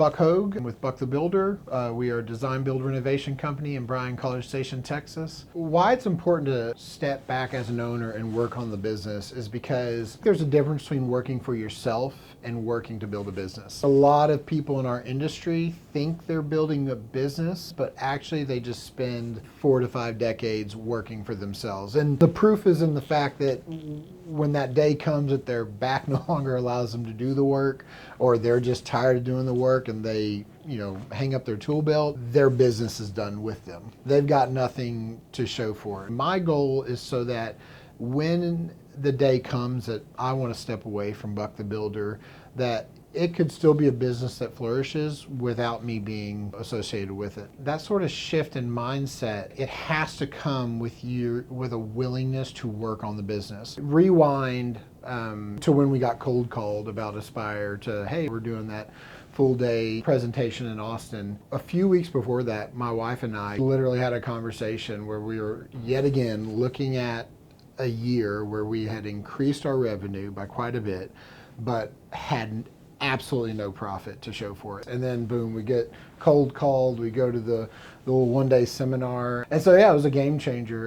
Buck Hogue with Buck the Builder. We are a design build renovation company in Bryan, College Station, Texas. Why it's important to step back as an owner and work on the business is because there's a difference between working for yourself and working to build a business. A lot of people in our industry think they're building a business, but actually they just spend 4 to 5 decades working for themselves. And the proof is in the fact that when that day comes that their back no longer allows them to do the work, or they're just tired of doing the work and they hang up their tool belt, their business is done with them. They've got nothing to show for it. My goal is so that when the day comes that I want to step away from Buck the Builder, that it could still be a business that flourishes without me being associated with it. That sort of shift in mindset, it has to come with you with a willingness to work on the business. Rewind to when we got cold called about Aspire to, hey, we're doing that full day presentation in Austin. A few weeks before that, my wife and I literally had a conversation where we were yet again looking at a year where we had increased our revenue by quite a bit, but had absolutely no profit to show for it. And then boom, we get cold called, we go to the little one-day seminar. And so yeah, it was a game changer.